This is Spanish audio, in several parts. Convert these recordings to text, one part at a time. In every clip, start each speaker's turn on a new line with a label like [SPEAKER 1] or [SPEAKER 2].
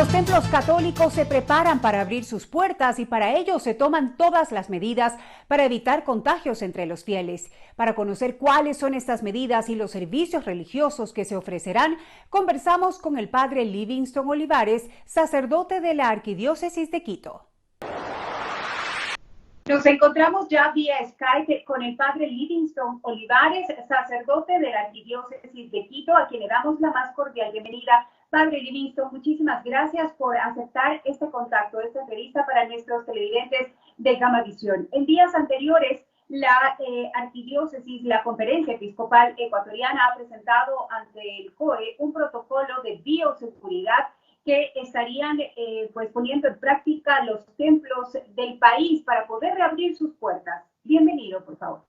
[SPEAKER 1] Los templos católicos se preparan para abrir sus puertas y para ello se toman todas las medidas para evitar contagios entre los fieles. Para conocer cuáles son estas medidas y los servicios religiosos que se ofrecerán, conversamos con el padre Livingston Olivares, sacerdote de la Arquidiócesis de Quito.
[SPEAKER 2] Nos encontramos ya vía Skype con el padre Livingston Olivares, sacerdote de la Arquidiócesis de Quito, a quien le damos la más cordial bienvenida. Padre Livingston, muchísimas gracias por aceptar este contacto, esta entrevista para nuestros televidentes de Gamavisión. En días anteriores, la Arquidiócesis, la Conferencia Episcopal Ecuatoriana, ha presentado ante el COE un protocolo de bioseguridad que estarían pues poniendo en práctica los templos del país para poder reabrir sus puertas. Bienvenido, por favor.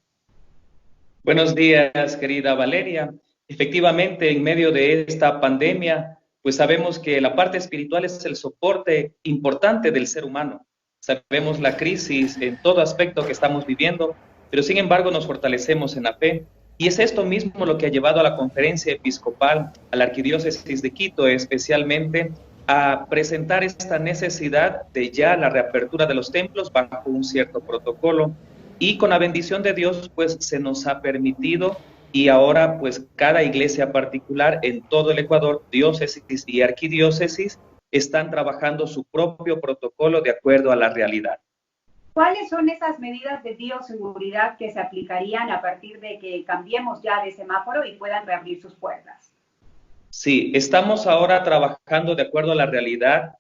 [SPEAKER 3] Buenos días, querida Valeria. Efectivamente, en medio de esta pandemia, pues sabemos que la parte espiritual es el soporte importante del ser humano. Sabemos la crisis en todo aspecto que estamos viviendo, pero sin embargo nos fortalecemos en la fe. Y es esto mismo lo que ha llevado a la Conferencia Episcopal, a la Arquidiócesis de Quito, especialmente a presentar esta necesidad de ya la reapertura de los templos bajo un cierto protocolo. Y con la bendición de Dios, pues se nos ha permitido, y ahora pues cada iglesia particular en todo el Ecuador, diócesis y arquidiócesis, están trabajando su propio protocolo de acuerdo a la realidad.
[SPEAKER 2] ¿Cuáles son esas medidas de bioseguridad que se aplicarían a partir de que cambiemos ya de semáforo y puedan reabrir sus puertas?
[SPEAKER 3] Sí, estamos ahora trabajando de acuerdo a la realidad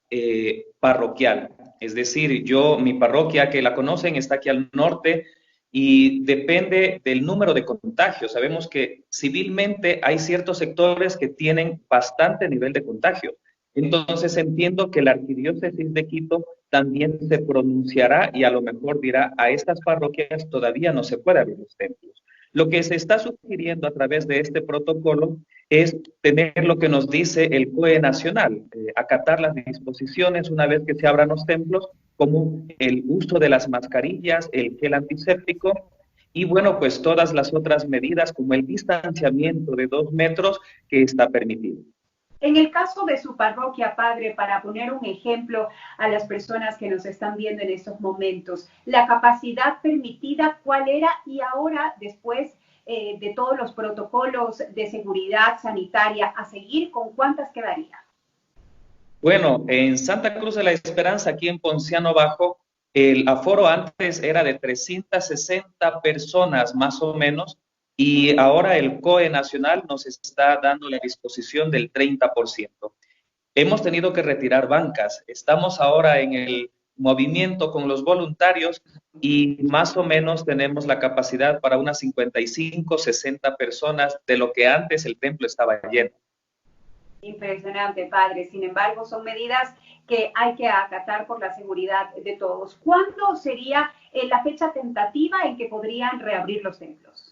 [SPEAKER 3] parroquial. Es decir, mi parroquia, que la conocen, está aquí al norte y depende del número de contagios. Sabemos que civilmente hay ciertos sectores que tienen bastante nivel de contagio. Entonces entiendo que la Arquidiócesis de Quito también se pronunciará y a lo mejor dirá a estas parroquias todavía no se puede abrir los templos. Lo que se está sugiriendo a través de este protocolo es tener lo que nos dice el COE nacional, acatar las disposiciones una vez que se abran los templos, como el uso de las mascarillas, el gel antiséptico y bueno, pues todas las otras medidas como el distanciamiento de 2 metros que está permitido.
[SPEAKER 2] En el caso de su parroquia, padre, para poner un ejemplo a las personas que nos están viendo en estos momentos, la capacidad permitida, ¿cuál era? Y ahora, después de todos los protocolos de seguridad sanitaria a seguir, ¿con cuántas quedaría?
[SPEAKER 3] Bueno, en Santa Cruz de la Esperanza, aquí en Ponciano Bajo, el aforo antes era de 360 personas más o menos, y ahora el COE nacional nos está dando la disposición del 30%. Hemos tenido que retirar bancas. Estamos ahora en el movimiento con los voluntarios y más o menos tenemos la capacidad para unas 55, 60 personas de lo que antes el templo estaba lleno.
[SPEAKER 2] Impresionante, padre. Sin embargo, son medidas que hay que acatar por la seguridad de todos. ¿Cuándo sería la fecha tentativa en que podrían reabrir los templos?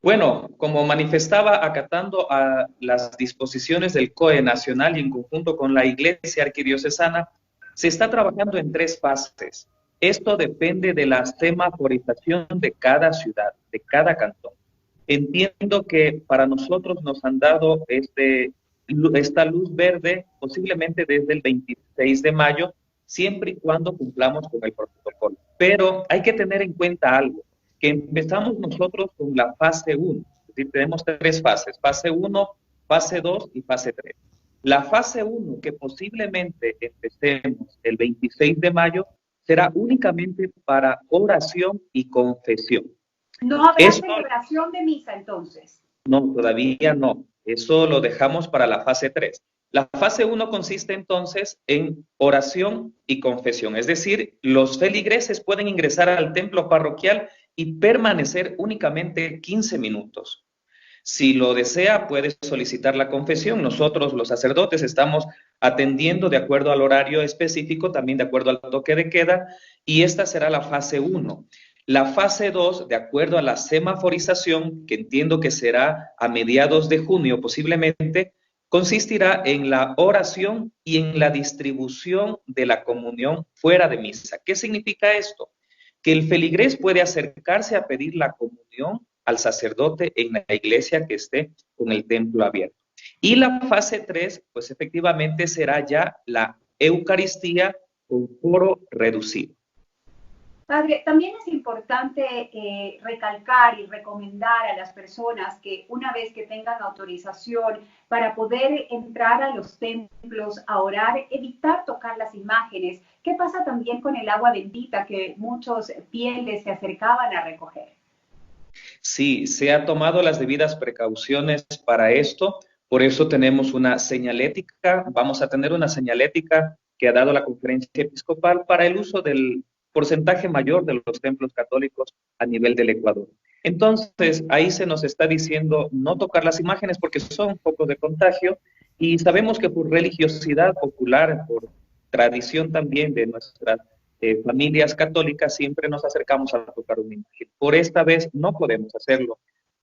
[SPEAKER 3] Bueno, como manifestaba, acatando a las disposiciones del COE nacional y en conjunto con la Iglesia Arquidiocesana, se está trabajando en 3 fases. Esto depende de la semaforización de cada ciudad, de cada cantón. Entiendo que para nosotros nos han dado esta luz verde posiblemente desde el 26 de mayo, siempre y cuando cumplamos con el protocolo. Pero hay que tener en cuenta algo, que empezamos nosotros con la fase 1, es decir, tenemos 3 fases, fase 1, fase 2 y fase 3. La fase 1, que posiblemente empecemos el 26 de mayo, será únicamente para oración y confesión.
[SPEAKER 2] ¿No habrá celebración de misa entonces?
[SPEAKER 3] No, todavía no. Eso lo dejamos para la fase 3. La fase 1 consiste entonces en oración y confesión, es decir, los feligreses pueden ingresar al templo parroquial y permanecer únicamente 15 minutos. Si lo desea, puede solicitar la confesión. Nosotros, los sacerdotes, estamos atendiendo de acuerdo al horario específico, también de acuerdo al toque de queda, y esta será la fase 1. La fase 2, de acuerdo a la semaforización, que entiendo que será a mediados de junio posiblemente, consistirá en la oración y en la distribución de la comunión fuera de misa. ¿Qué significa esto? Que el feligrés puede acercarse a pedir la comunión al sacerdote en la iglesia que esté con el templo abierto. Y la fase 3, pues efectivamente será ya la Eucaristía con foro reducido.
[SPEAKER 2] Padre, también es importante recalcar y recomendar a las personas que una vez que tengan autorización para poder entrar a los templos a orar, evitar tocar las imágenes. ¿Qué pasa también con el agua bendita que muchos fieles se acercaban a recoger?
[SPEAKER 3] Sí, se han tomado las debidas precauciones para esto, por eso tenemos una señalética, vamos a tener una señalética que ha dado la Conferencia Episcopal para el uso del porcentaje mayor de los templos católicos a nivel del Ecuador. Entonces, ahí se nos está diciendo no tocar las imágenes porque son focos de contagio y sabemos que por religiosidad popular, por tradición también de nuestras familias católicas, siempre nos acercamos a tocar una imagen. Por esta vez no podemos hacerlo.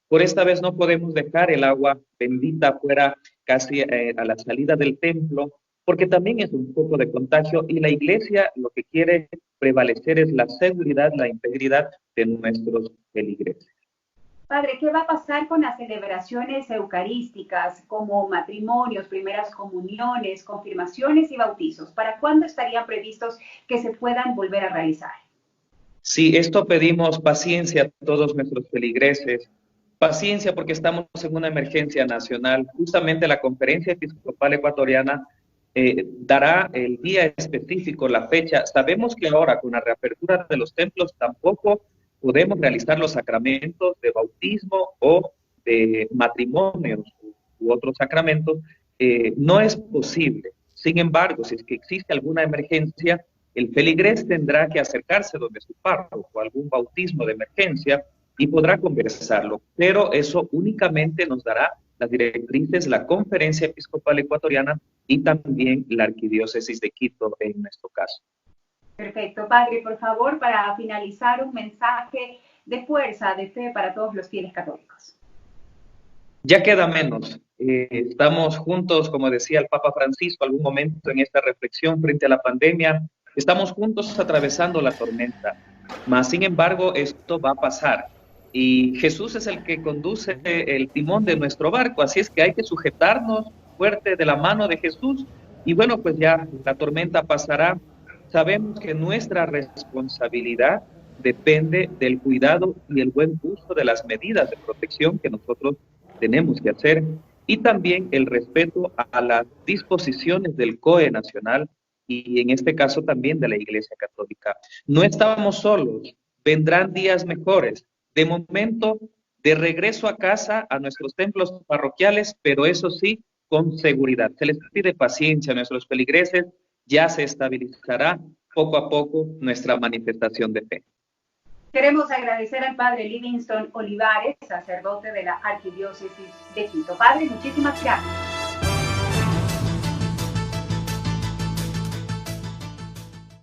[SPEAKER 3] Por esta vez no podemos dejar el agua bendita fuera casi a la salida del templo, porque también es un foco de contagio y la iglesia lo que quiere prevalecer es la seguridad, la integridad de nuestros feligreses.
[SPEAKER 2] Padre, ¿qué va a pasar con las celebraciones eucarísticas como matrimonios, primeras comuniones, confirmaciones y bautizos? ¿Para cuándo estarían previstos que se puedan volver a realizar?
[SPEAKER 3] Sí, esto pedimos paciencia a todos nuestros feligreses, paciencia porque estamos en una emergencia nacional. Justamente la Conferencia Episcopal Ecuatoriana dará el día específico, la fecha. Sabemos que ahora con la reapertura de los templos tampoco podemos realizar los sacramentos de bautismo o de matrimonios u otros sacramentos. No es posible. Sin embargo, si es que existe alguna emergencia, el feligrés tendrá que acercarse donde su párroco o algún bautismo de emergencia y podrá conversarlo, pero eso únicamente nos dará las directrices, la Conferencia Episcopal Ecuatoriana y también la Arquidiócesis de Quito en nuestro caso.
[SPEAKER 2] Perfecto, Padre, por favor, para finalizar, un mensaje de fuerza, de fe para todos los fieles católicos.
[SPEAKER 3] Ya queda menos. Estamos juntos, como decía el Papa Francisco, algún momento en esta reflexión frente a la pandemia, estamos juntos atravesando la tormenta. Mas, sin embargo, esto va a pasar. Y Jesús es el que conduce el timón de nuestro barco, así es que hay que sujetarnos fuerte de la mano de Jesús. Y bueno, pues ya la tormenta pasará. Sabemos que nuestra responsabilidad depende del cuidado y el buen uso de las medidas de protección que nosotros tenemos que hacer y también el respeto a las disposiciones del COE nacional y en este caso también de la Iglesia Católica. No estamos solos, vendrán días mejores. De momento, de regreso a casa, a nuestros templos parroquiales, pero eso sí, con seguridad. Se les pide paciencia a nuestros feligreses, ya se estabilizará poco a poco nuestra manifestación de fe.
[SPEAKER 2] Queremos agradecer al Padre Livingston Olivares, sacerdote de la Arquidiócesis de Quito. Padre, muchísimas gracias.